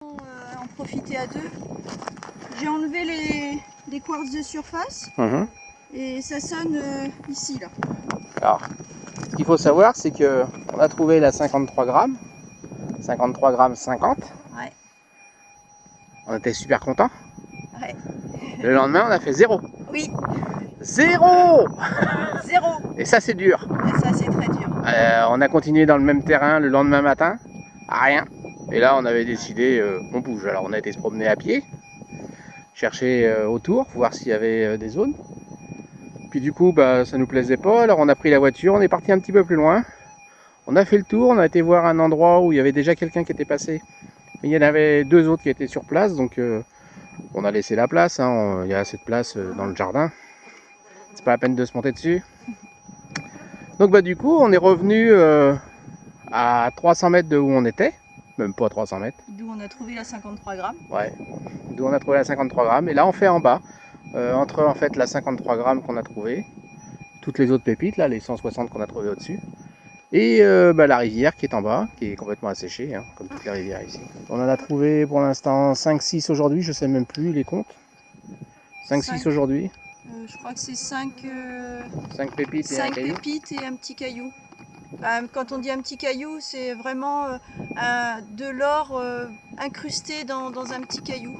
En profiter à deux. J'ai enlevé les quartz de surface et ça sonne ici là. Alors, ce qu'il faut savoir, c'est que on a trouvé la 53 grammes 50. Ouais. On était super contents. Ouais. Le lendemain, on a fait 0. Oui. 0. 0. Et ça, c'est dur. Et ça, c'est très dur. On a continué dans le même terrain le lendemain matin, à rien. Et là, on avait décidé, on bouge. Alors, on a été se promener à pied, chercher autour, voir s'il y avait des zones. Puis du coup, bah, ça nous plaisait pas. Alors, on a pris la voiture, on est parti un petit peu plus loin. On a fait le tour, on a été voir un endroit où il y avait déjà quelqu'un qui était passé. Mais il y en avait 2 autres qui étaient sur place, donc on a laissé la place. Hein. Il y a assez de place dans le jardin. C'est pas la peine de se monter dessus. Donc bah du coup, on est revenu à 300 mètres de où on était. Même pas 300 mètres. D'où on a trouvé la 53 grammes. Ouais, d'où on a trouvé la 53 grammes. Et là, on fait en bas, entre en fait la 53 grammes qu'on a trouvé, toutes les autres pépites, là, les 160 qu'on a trouvé au-dessus. Et bah, la rivière qui est en bas, qui est complètement asséchée, hein, comme toutes les rivières ici. On en a trouvé pour l'instant 5-6 aujourd'hui, je sais même plus les comptes. 5-6 aujourd'hui. Je crois que c'est 5 pépites et un caillou. pépites et un petit caillou. Quand on dit un petit caillou, c'est vraiment de l'or incrusté dans un petit caillou.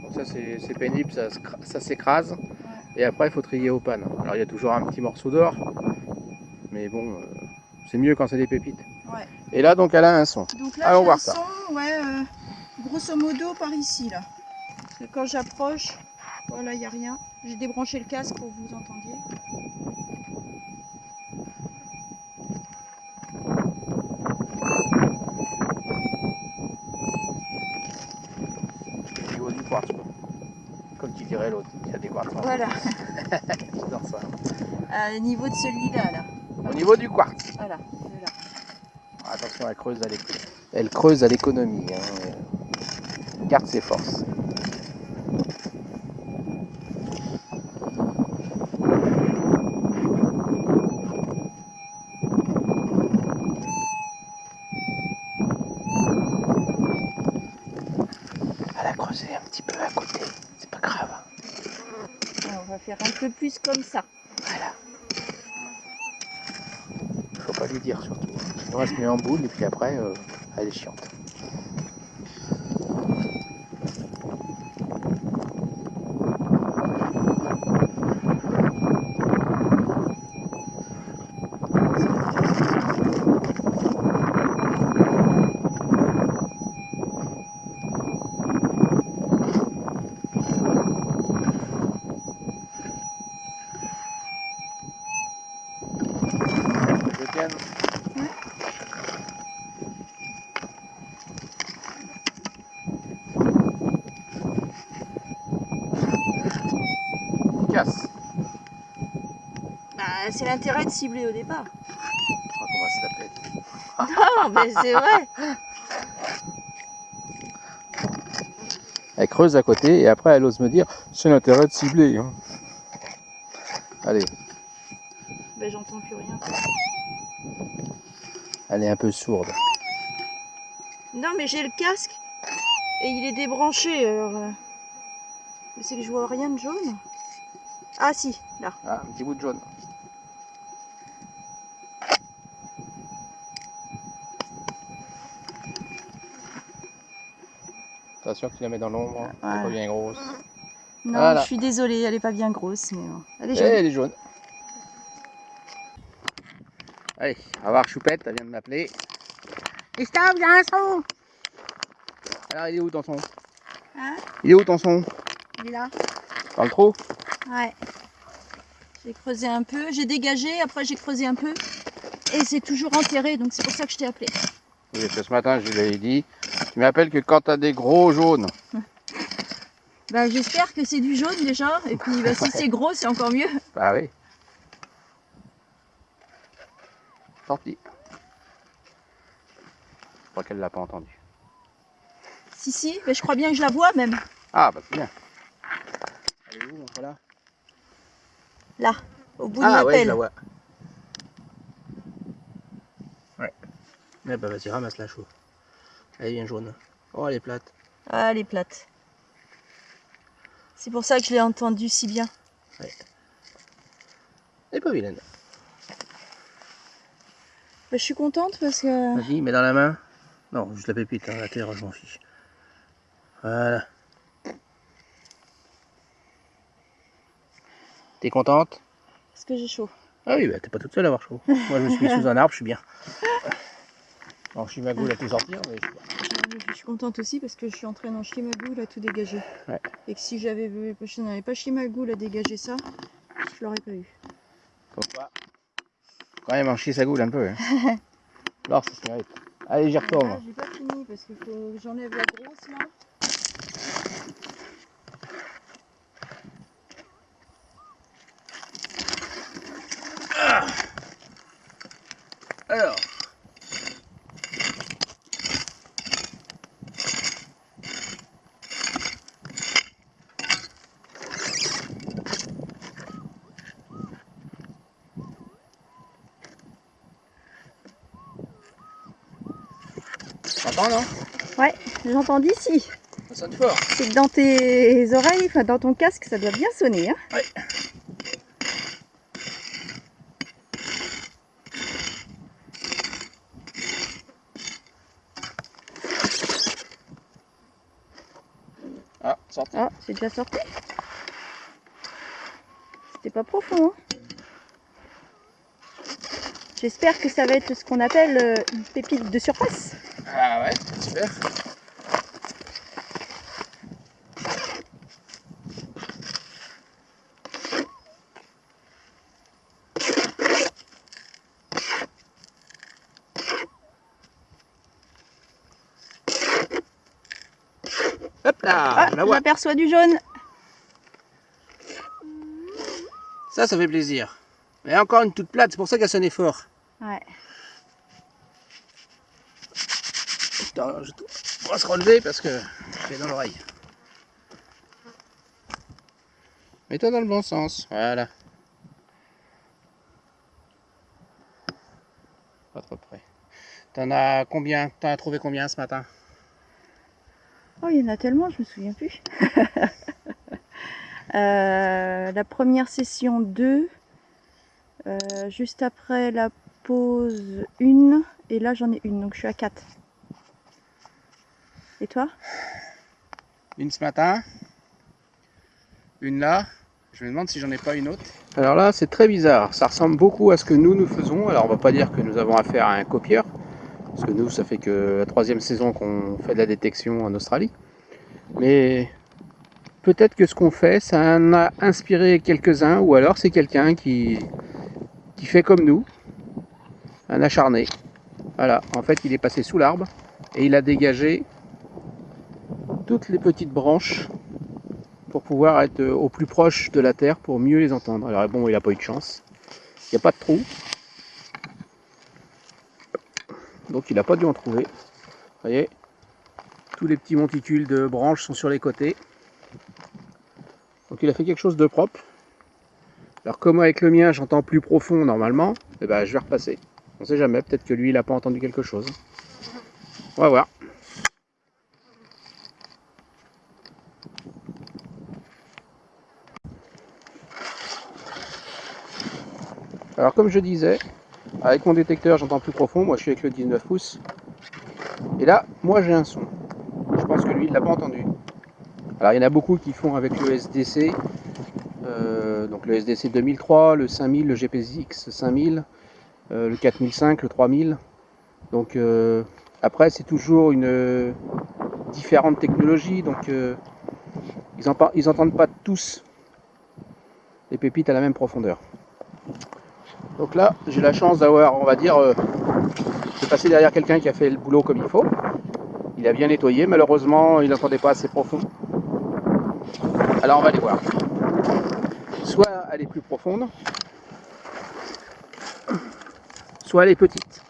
Donc ça c'est pénible, ça s'écrase. Ouais. Et après il faut trier aux pannes. Alors il y a toujours un petit morceau d'or, mais bon, c'est mieux quand c'est des pépites. Ouais. Et là donc elle a un son. Donc là allons j'ai voir un ça. son, ouais, grosso modo par ici là. Parce que quand j'approche, voilà, il n'y a rien. J'ai débranché le casque pour que vous entendiez. Au niveau du quartz, comme tu dirais l'autre, il y a des quartz. Voilà. J'adore ça. Au niveau de celui-là, là. Au niveau du quartz. Voilà. Attention, elle creuse à l'économie. Hein. Garde ses forces. Elle a creusé un petit peu à côté, c'est pas grave. Alors, on va faire un peu plus comme ça. Voilà. Faut pas lui dire surtout. Sinon elle se met en boule et puis après elle est chiante. Efficace. Bah, c'est l'intérêt de cibler au départ. Oh, qu'on va se la pète. Non, mais c'est vrai. Elle creuse à côté et après elle ose me dire c'est l'intérêt de cibler. Hein. Allez. Ben, j'entends plus rien. Elle est un peu sourde. Non, mais j'ai le casque et il est débranché. Alors, c'est que je vois rien de jaune. Ah si, là. Ah, un petit bout de jaune. Attention que tu la mets dans l'ombre, hein. Elle est pas bien grosse. Non, voilà. Je suis désolée, elle est pas bien grosse, mais elle est jaune. Elle est jaune. Allez, on va voir Choupette, elle vient de m'appeler. Christophe, il y a un son. Alors, il est où ton son? Hein? Il est où ton son? Il est là. Dans le trou? Ouais. J'ai creusé un peu, j'ai dégagé, après j'ai creusé un peu. Et c'est toujours enterré, donc c'est pour ça que je t'ai appelé. Oui, parce que ce matin, je lui avais dit, tu m'appelles que quand tu as des gros jaunes. Bah, j'espère que c'est du jaune déjà, et puis bah, si c'est gros, c'est encore mieux. Bah oui. Sorti. Je crois qu'elle l'a pas entendu. Si, mais je crois bien que je la vois même. Ah, bah c'est bien. Elle est où, voilà? Là, au bout de ma ouais, pelle. je la vois. Ouais. Eh bah vas-y, ramasse la chou. Elle est bien jaune. Oh, elle est plate. Ah, elle est plate. C'est pour ça que je l'ai entendue si bien. Ouais. Elle est pas vilaine. Bah, je suis contente parce que... Vas-y, mets dans la main. Non, juste la pépite, hein, la terre, je m'en fiche. Voilà. T'es contente? Parce que j'ai chaud. Ah oui, bah t'es pas toute seule à avoir chaud. Moi je me suis mis sous un arbre, je suis bien. Alors je suis ma goule à tout sortir, mais Je suis contente aussi parce que je suis en train d'en chier ma goule à tout dégager. Ouais. Et que si je n'avais pas chié ma goule à dégager ça, je l'aurais pas eu. faut pas quand même en chier sa goule un peu. Hein. Alors ça se mérite. Allez, j'y retourne. Là, j'ai pas fini parce qu'il faut que j'enlève la grosse là. Alors. T'entends, non? Ouais, j'entends d'ici. Ça sonne fort. C'est que dans tes oreilles, enfin dans ton casque, ça doit bien sonner. Hein. Ouais. Ah, sorti. Ah, c'est déjà sorti. C'était pas profond. Hein. J'espère que ça va être ce qu'on appelle une pépite de surface. Ah ouais, super. Hop là, Ah, on la voit. j'aperçois du jaune. Ça fait plaisir. Mais encore une toute plate, c'est pour ça qu'elle sonnait fort. Ouais. Attends, on va se relever parce que j'ai dans l'oreille. Mets-toi dans le bon sens, voilà. Pas trop près. T'en as combien? T'en as trouvé combien ce matin? Oh, il y en a tellement, je me souviens plus. La première session 2, juste après la pause 1, et là j'en ai une, donc je suis à 4. Et toi? Une ce matin, une là. Je me demande si j'en ai pas une autre. Alors là, c'est très bizarre. Ça ressemble beaucoup à ce que nous faisons. Alors on va pas dire que nous avons affaire à un copieur, parce que nous, ça fait que la 3e saison qu'on fait de la détection en Australie. Mais peut-être que ce qu'on fait, ça en a inspiré quelques-uns, ou alors c'est quelqu'un qui fait comme nous, un acharné. Voilà, en fait, il est passé sous l'arbre et il a dégagé toutes les petites branches pour pouvoir être au plus proche de la terre pour mieux les entendre. Alors bon, il n'a pas eu de chance. Il n'y a pas de trou. Donc il n'a pas dû en trouver. Vous voyez, tous les petits monticules de branches sont sur les côtés. Donc il a fait quelque chose de propre. Alors comme avec le mien, j'entends plus profond normalement, et ben, je vais repasser. On sait jamais, peut-être que lui, il n'a pas entendu quelque chose. On va voir. Alors comme je disais, avec mon détecteur, j'entends plus profond. Moi, je suis avec le 19 pouces. Et là, moi, j'ai un son. Je pense que lui, il l'a pas entendu. Alors, il y en a beaucoup qui font avec le SDC. Donc le SDC 2003, le 5000, le GPX 5000, le 4005, le 3000. Donc après, c'est toujours une différente technologie. Donc ils n'entendent pas tous les pépites à la même profondeur. Donc là, j'ai la chance d'avoir, on va dire, de passer derrière quelqu'un qui a fait le boulot comme il faut. Il a bien nettoyé, malheureusement, il n'entendait pas assez profond. Alors on va aller voir. Soit elle est plus profonde, soit elle est petite.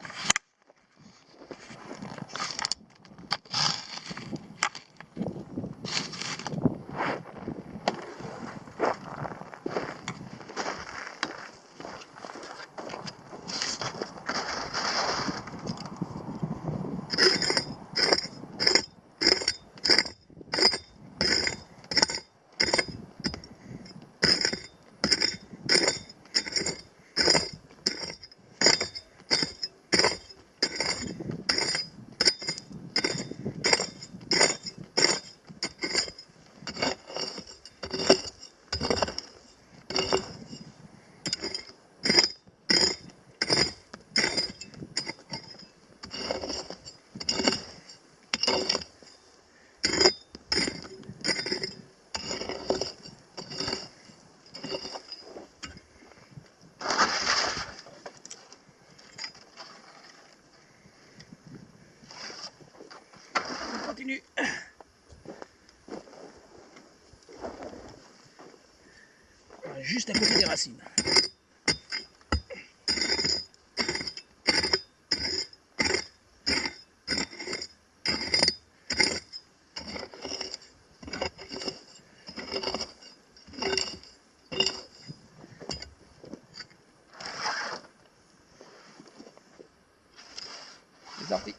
juste à côté des racines. C'est sorti.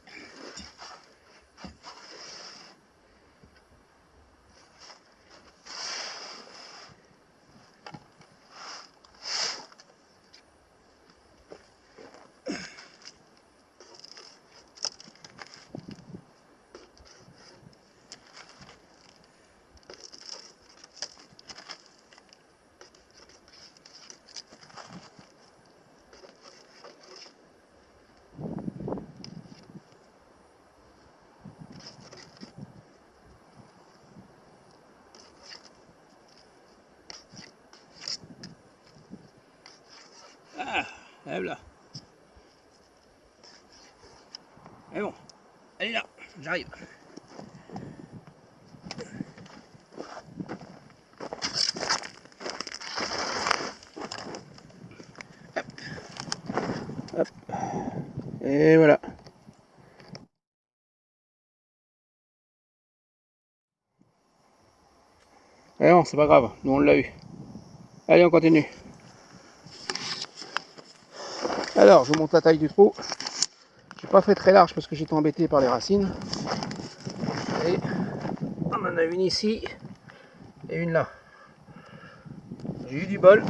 Ah, là. Mais bon, elle est là, j'arrive. Hop. Et voilà. Et non, c'est pas grave, nous on l'a eu. Allez, on continue. Alors, je vous montre la taille du trou. J'ai pas fait très large parce que j'étais embêté par les racines. Et on en a une ici et une là. J'ai eu du bol.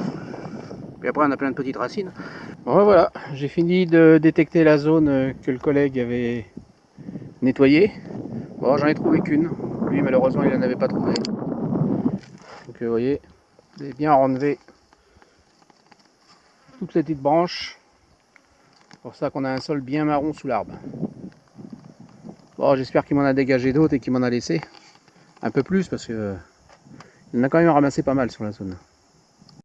Puis après, on a plein de petites racines. Bon, voilà, j'ai fini de détecter la zone que le collègue avait nettoyée. Bon, j'en ai trouvé qu'une. Lui, malheureusement, il n'en avait pas trouvé. Donc, vous voyez, j'ai bien enlevé toutes les petites branches. C'est pour ça qu'on a un sol bien marron sous l'arbre. Bon, j'espère qu'il m'en a dégagé d'autres et qu'il m'en a laissé un peu plus parce que il en a quand même ramassé pas mal sur la zone.